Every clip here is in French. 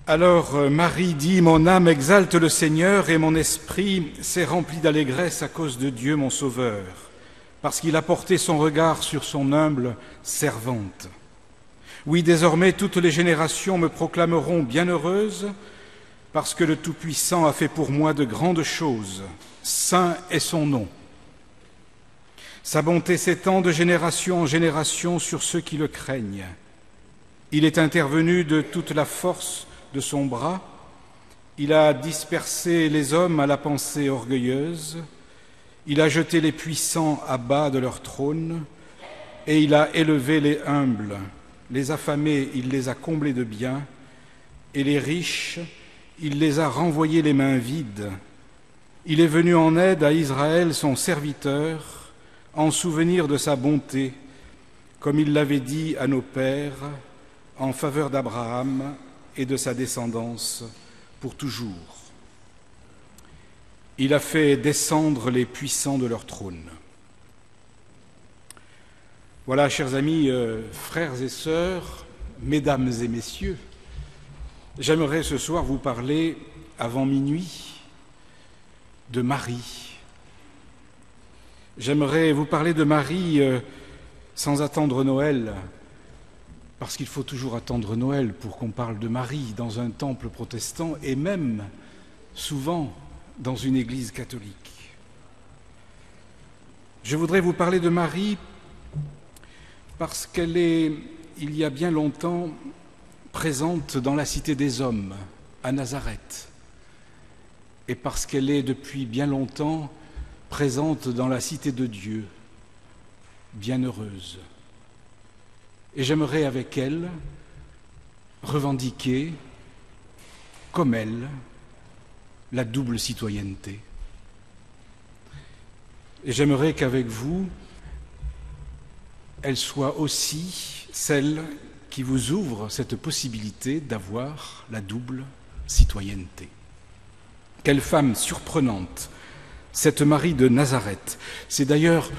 Alors Marie dit, mon âme exalte le Seigneur et mon esprit s'est rempli d'allégresse à cause de Dieu mon Sauveur, parce qu'il a porté son regard sur son humble servante. Oui, désormais toutes les générations me proclameront bienheureuse, parce que le Tout-Puissant a fait pour moi de grandes choses. Saint est son nom. Sa bonté s'étend de génération en génération sur ceux qui le craignent. Il est intervenu de toute la force de son bras. Il a dispersé les hommes à la pensée orgueilleuse. Il a jeté les puissants à bas de leur trône. Et il a élevé les humbles. Les affamés, il les a comblés de biens. Et les riches, il les a renvoyés les mains vides. Il est venu en aide à Israël, son serviteur, en souvenir de sa bonté, comme il l'avait dit à nos pères, en faveur d'Abraham et de sa descendance pour toujours. Il a fait descendre les puissants de leur trône. Voilà, chers amis, frères et sœurs, mesdames et messieurs, j'aimerais ce soir vous parler, avant minuit, de Marie. J'aimerais vous parler de Marie sans attendre Noël, parce qu'il faut toujours attendre Noël pour qu'on parle de Marie dans un temple protestant et même souvent dans une église catholique. Je voudrais vous parler de Marie parce qu'elle est, il y a bien longtemps, présente dans la cité des hommes, à Nazareth, et parce qu'elle est depuis bien longtemps présente dans la cité de Dieu, bienheureuse. Et j'aimerais avec elle revendiquer, comme elle, la double citoyenneté. Et j'aimerais qu'avec vous, elle soit aussi celle qui vous ouvre cette possibilité d'avoir la double citoyenneté. Quelle femme surprenante, cette Marie de Nazareth. C'est d'ailleurs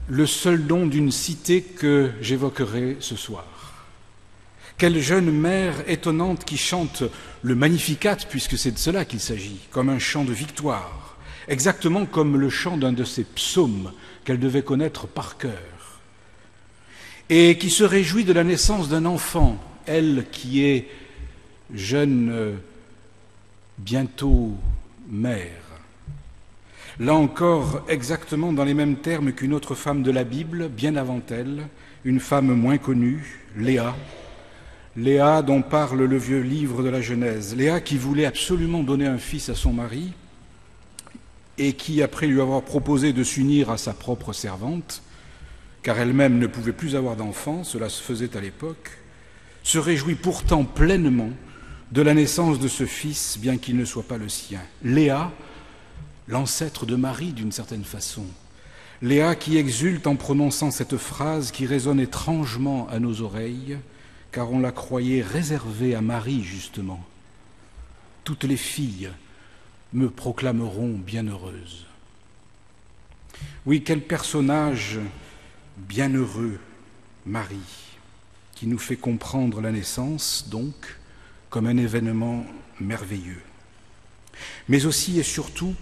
le seul nom d'une cité que j'évoquerai ce soir. Quelle jeune mère étonnante qui chante le Magnificat, puisque c'est de cela qu'il s'agit, comme un chant de victoire, exactement comme le chant d'un de ses psaumes qu'elle devait connaître par cœur, et qui se réjouit de la naissance d'un enfant, elle qui est jeune, bientôt mère. Là encore, exactement dans les mêmes termes qu'une autre femme de la Bible, bien avant elle, une femme moins connue, Léa. Léa dont parle le vieux livre de la Genèse. Léa qui voulait absolument donner un fils à son mari et qui, après lui avoir proposé de s'unir à sa propre servante, car elle-même ne pouvait plus avoir d'enfant, cela se faisait à l'époque, se réjouit pourtant pleinement de la naissance de ce fils, bien qu'il ne soit pas le sien. Léa, l'ancêtre de Marie d'une certaine façon. Léa qui exulte en prononçant cette phrase qui résonne étrangement à nos oreilles, car on la croyait réservée à Marie justement. Toutes les filles me proclameront bienheureuse. Oui, quel personnage bienheureux, Marie, qui nous fait comprendre la naissance, donc, comme un événement merveilleux. Mais aussi et surtout,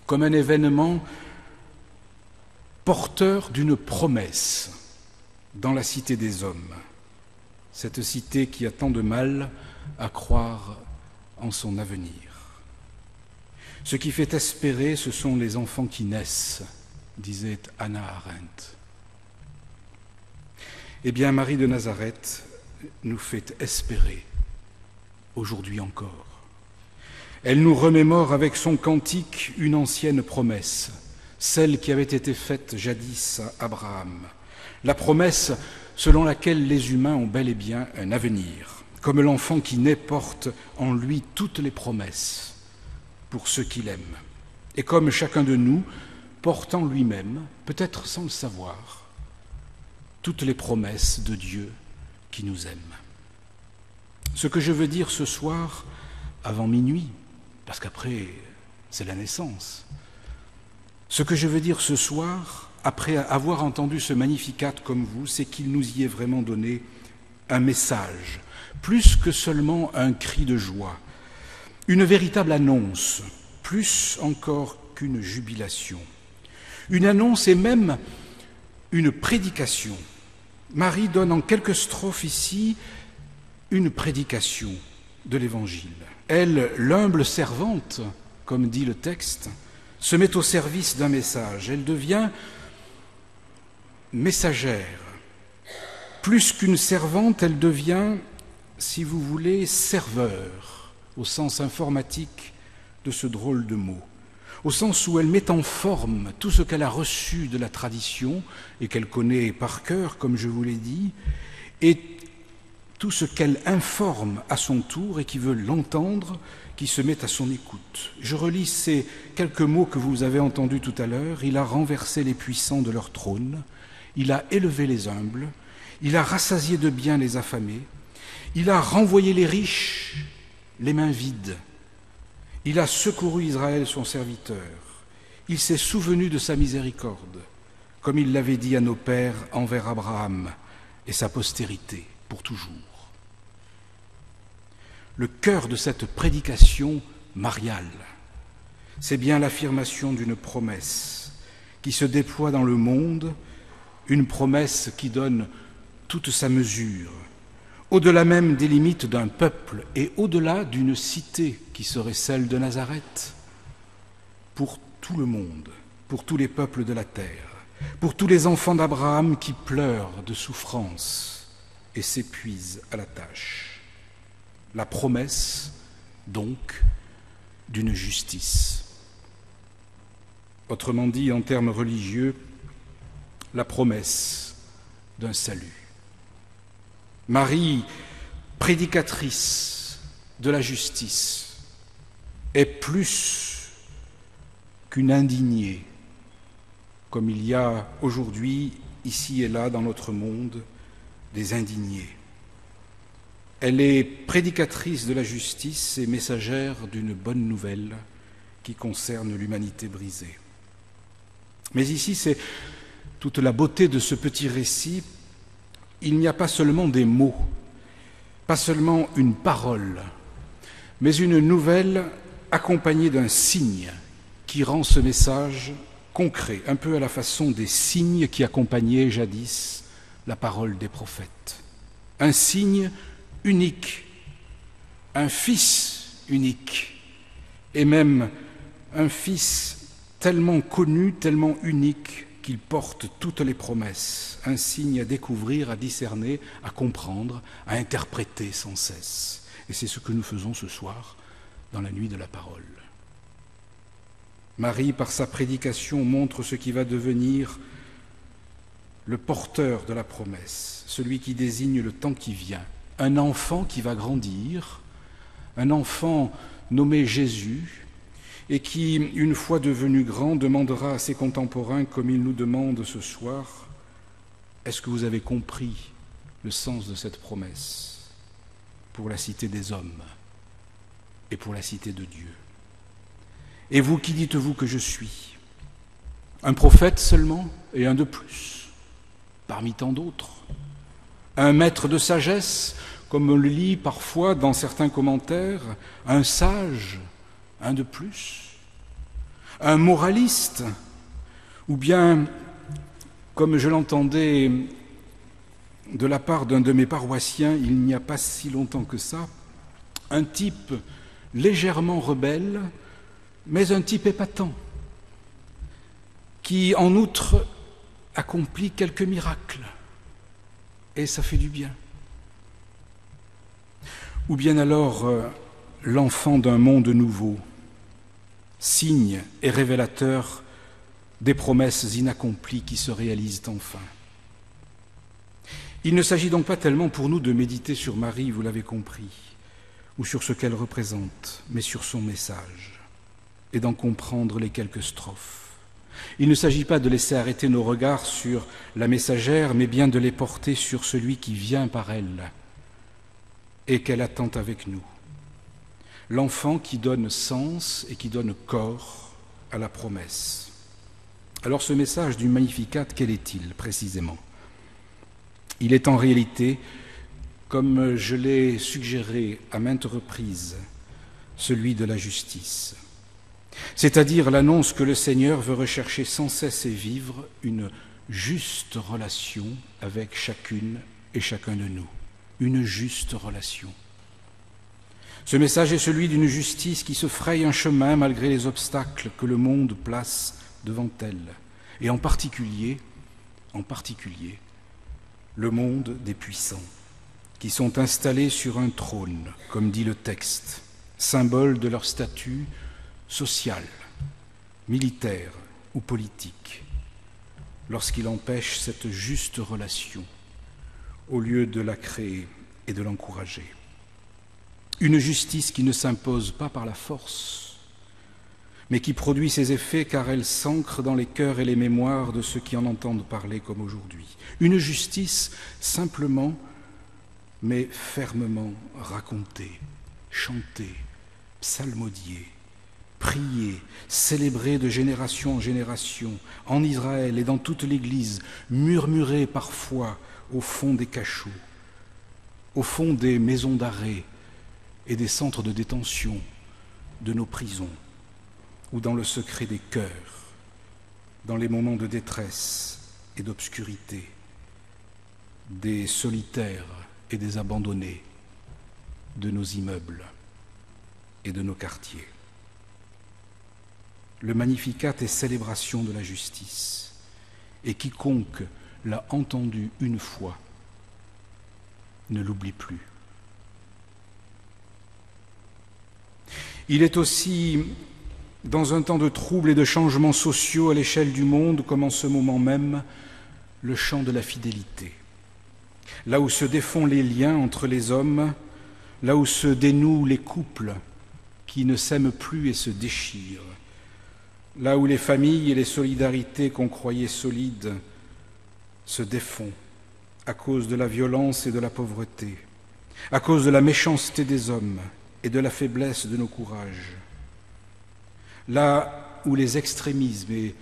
comme un événement porteur d'une promesse dans la cité des hommes, cette cité qui a tant de mal à croire en son avenir. Ce qui fait espérer, ce sont les enfants qui naissent, disait Hannah Arendt. Eh bien, Marie de Nazareth nous fait espérer, aujourd'hui encore. Elle nous remémore avec son cantique une ancienne promesse, celle qui avait été faite jadis à Abraham. La promesse selon laquelle les humains ont bel et bien un avenir, comme l'enfant qui naît porte en lui toutes les promesses pour ceux qui l'aiment. Et comme chacun de nous porte en lui-même, peut-être sans le savoir, toutes les promesses de Dieu qui nous aime. Ce que je veux dire ce soir, avant minuit, parce qu'après, c'est la naissance. Ce que je veux dire ce soir, après avoir entendu ce Magnificat comme vous, c'est qu'il nous y est vraiment donné un message plus que seulement un cri de joie, une véritable annonce, plus encore qu'une jubilation. Une annonce et même une prédication. Marie donne en quelques strophes ici une prédication de l'Évangile. Elle, l'humble servante, comme dit le texte, se met au service d'un message. Elle devient messagère. Plus qu'une servante, elle devient, si vous voulez, serveur, au sens informatique de ce drôle de mot, au sens où elle met en forme tout ce qu'elle a reçu de la tradition et qu'elle connaît par cœur, comme je vous l'ai dit, et tout ce qu'elle informe à son tour et qui veut l'entendre, qui se met à son écoute. Je relis ces quelques mots que vous avez entendus tout à l'heure. Il a renversé les puissants de leur trône, il a élevé les humbles, il a rassasié de biens les affamés, il a renvoyé les riches les mains vides, il a secouru Israël son serviteur, il s'est souvenu de sa miséricorde, comme il l'avait dit à nos pères envers Abraham et sa postérité pour toujours. Le cœur de cette prédication mariale, c'est bien l'affirmation d'une promesse qui se déploie dans le monde, une promesse qui donne toute sa mesure, au-delà même des limites d'un peuple et au-delà d'une cité qui serait celle de Nazareth, pour tout le monde, pour tous les peuples de la terre, pour tous les enfants d'Abraham qui pleurent de souffrance et s'épuisent à la tâche. La promesse, donc, d'une justice. Autrement dit, en termes religieux, la promesse d'un salut. Marie, prédicatrice de la justice, est plus qu'une indignée, comme il y a aujourd'hui, ici et là, dans notre monde, des indignés. Elle est prédicatrice de la justice et messagère d'une bonne nouvelle qui concerne l'humanité brisée. Mais ici, c'est toute la beauté de ce petit récit. Il n'y a pas seulement des mots, pas seulement une parole, mais une nouvelle accompagnée d'un signe qui rend ce message concret, un peu à la façon des signes qui accompagnaient jadis la parole des prophètes. Un signe unique, un fils unique, et même un fils tellement connu, tellement unique, qu'il porte toutes les promesses, un signe à découvrir, à discerner, à comprendre, à interpréter sans cesse. Et c'est ce que nous faisons ce soir dans la nuit de la parole. Marie, par sa prédication, montre ce qui va devenir le porteur de la promesse, celui qui désigne le temps qui vient, un enfant qui va grandir, un enfant nommé Jésus, et qui, une fois devenu grand, demandera à ses contemporains, comme il nous demande ce soir, « Est-ce que vous avez compris le sens de cette promesse pour la cité des hommes et pour la cité de Dieu? Et vous, qui dites-vous que je suis? Un prophète seulement et un de plus, parmi tant d'autres? Un maître de sagesse, comme on le lit parfois dans certains commentaires, un sage, un de plus, un moraliste, ou bien, comme je l'entendais de la part d'un de mes paroissiens il n'y a pas si longtemps que ça, un type légèrement rebelle, mais un type épatant, qui en outre accomplit quelques miracles, et ça fait du bien. Ou bien alors l'enfant d'un monde nouveau, signe et révélateur des promesses inaccomplies qui se réalisent enfin. Il ne s'agit donc pas tellement pour nous de méditer sur Marie, vous l'avez compris, ou sur ce qu'elle représente, mais sur son message, et d'en comprendre les quelques strophes. Il ne s'agit pas de laisser arrêter nos regards sur la messagère, mais bien de les porter sur celui qui vient par elle, et qu'elle attend avec nous. L'enfant qui donne sens et qui donne corps à la promesse. Alors ce message du Magnificat, quel est-il précisément? Il est en réalité comme je l'ai suggéré à maintes reprises, celui de la justice, c'est-à-dire l'annonce que le Seigneur veut rechercher sans cesse et vivre une juste relation avec chacune et chacun de nous, une juste relation. Ce message est celui d'une justice qui se fraye un chemin malgré les obstacles que le monde place devant elle, et en particulier, le monde des puissants, qui sont installés sur un trône, comme dit le texte, symbole de leur statut social, militaire ou politique, lorsqu'il empêche cette juste relation, au lieu de la créer et de l'encourager. Une justice qui ne s'impose pas par la force, mais qui produit ses effets car elle s'ancre dans les cœurs et les mémoires de ceux qui en entendent parler comme aujourd'hui. Une justice simplement, mais fermement racontée, chantée, psalmodiée, priée, célébrée de génération en génération, en Israël et dans toute l'Église, murmurée parfois au fond des cachots, au fond des maisons d'arrêt et des centres de détention de nos prisons, ou dans le secret des cœurs, dans les moments de détresse et d'obscurité, des solitaires et des abandonnés de nos immeubles et de nos quartiers. Le Magnificat est célébration de la justice, et quiconque l'a entendu une fois ne l'oublie plus. Il est aussi, dans un temps de troubles et de changements sociaux à l'échelle du monde, comme en ce moment même, le chant de la fidélité. Là où se défont les liens entre les hommes, là où se dénouent les couples qui ne s'aiment plus et se déchirent, là où les familles et les solidarités qu'on croyait solides se défont à cause de la violence et de la pauvreté, à cause de la méchanceté des hommes et de la faiblesse de nos courages. Là où les extrémismes, et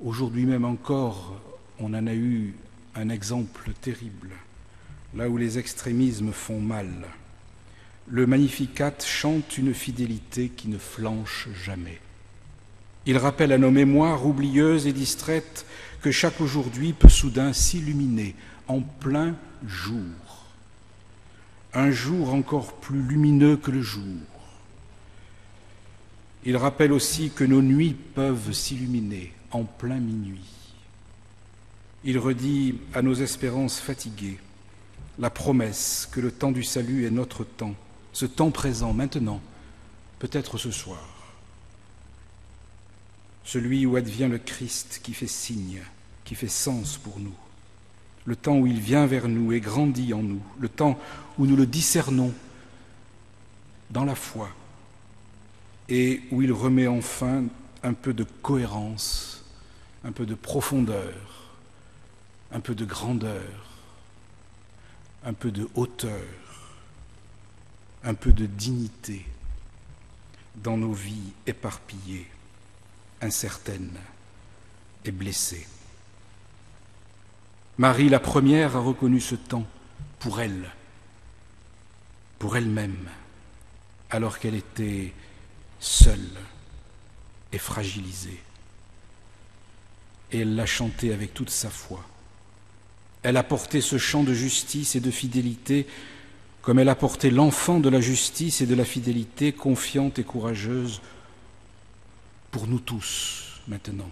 aujourd'hui même encore, on en a eu un exemple terrible, là où les extrémismes font mal, le Magnificat chante une fidélité qui ne flanche jamais. Il rappelle à nos mémoires oublieuses et distraites que chaque aujourd'hui peut soudain s'illuminer en plein jour, un jour encore plus lumineux que le jour. Il rappelle aussi que nos nuits peuvent s'illuminer en plein minuit. Il redit à nos espérances fatiguées la promesse que le temps du salut est notre temps, ce temps présent maintenant, peut-être ce soir. Celui où advient le Christ qui fait signe, qui fait sens pour nous. Le temps où il vient vers nous et grandit en nous. Le temps où nous le discernons dans la foi et où il remet enfin un peu de cohérence, un peu de profondeur, un peu de grandeur, un peu de hauteur, un peu de dignité dans nos vies éparpillées, incertaine et blessée. Marie, la première, a reconnu ce temps pour elle, pour elle-même, alors qu'elle était seule et fragilisée. Et elle l'a chanté avec toute sa foi. Elle a porté ce chant de justice et de fidélité comme elle a porté l'enfant de la justice et de la fidélité, confiante et courageuse, pour nous tous maintenant.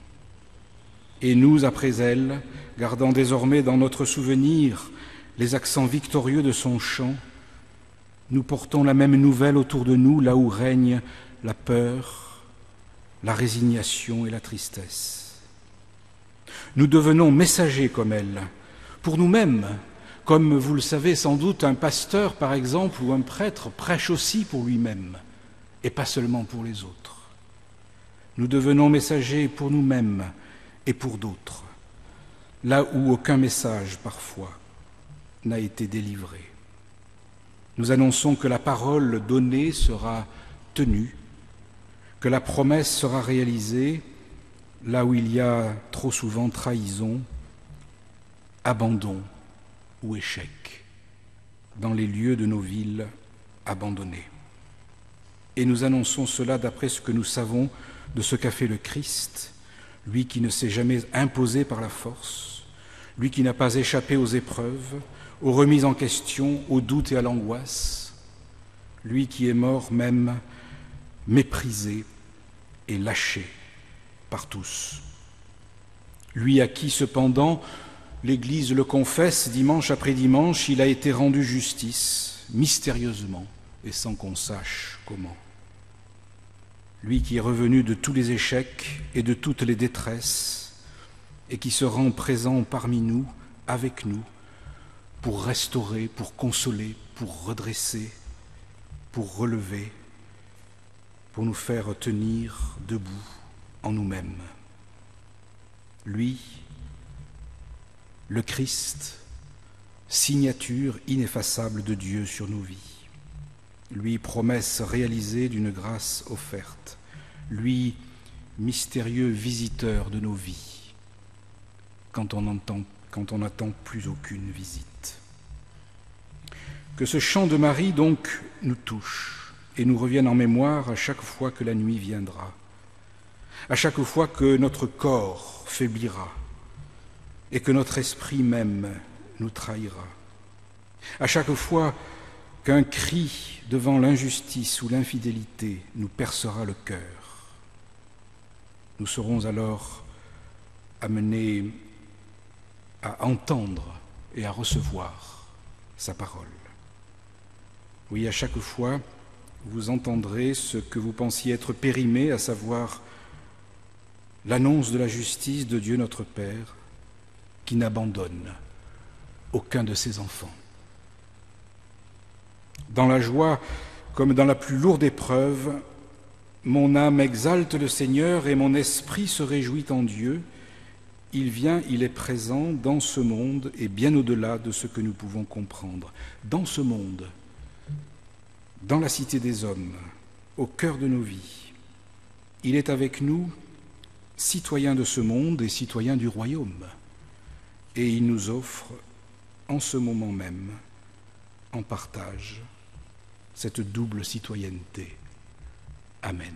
Et nous, après elle, gardant désormais dans notre souvenir les accents victorieux de son chant, nous portons la même nouvelle autour de nous, là où règne la peur, la résignation et la tristesse. Nous devenons messagers comme elle, pour nous-mêmes, comme vous le savez sans doute, un pasteur, par exemple, ou un prêtre prêche aussi pour lui-même, et pas seulement pour les autres. Nous devenons messagers pour nous-mêmes et pour d'autres, là où aucun message, parfois, n'a été délivré. Nous annonçons que la parole donnée sera tenue, que la promesse sera réalisée, là où il y a trop souvent trahison, abandon ou échec. dans les lieux de nos villes abandonnées. Et nous annonçons cela d'après ce que nous savons de ce qu'a fait le Christ, lui qui ne s'est jamais imposé par la force, lui qui n'a pas échappé aux épreuves, aux remises en question, aux doutes et à l'angoisse, lui qui est mort même méprisé et lâché par tous. Lui à qui, cependant, l'Église le confesse dimanche après dimanche, il a été rendu justice, mystérieusement et sans qu'on sache comment. Lui qui est revenu de tous les échecs et de toutes les détresses et qui se rend présent parmi nous, avec nous, pour restaurer, pour consoler, pour redresser, pour relever, pour nous faire tenir debout en nous-mêmes. Lui, le Christ, signature ineffaçable de Dieu sur nos vies. Lui, promesse réalisée d'une grâce offerte. Lui, mystérieux visiteur de nos vies, quand on n'attend plus aucune visite. Que ce chant de Marie, donc, nous touche et nous revienne en mémoire à chaque fois que la nuit viendra, à chaque fois que notre corps faiblira et que notre esprit même nous trahira, à chaque fois qu'un cri devant l'injustice ou l'infidélité nous percera le cœur. Nous serons alors amenés à entendre et à recevoir sa parole. Oui, à chaque fois, vous entendrez ce que vous pensiez être périmé, à savoir l'annonce de la justice de Dieu notre Père, qui n'abandonne aucun de ses enfants. Dans la joie, comme dans la plus lourde épreuve, mon âme exalte le Seigneur et mon esprit se réjouit en Dieu. Il vient, il est présent dans ce monde et bien au-delà de ce que nous pouvons comprendre. Dans ce monde, dans la cité des hommes, au cœur de nos vies, il est avec nous, citoyens de ce monde et citoyens du royaume. Et il nous offre, en ce moment même, en partage, cette double citoyenneté. Amen.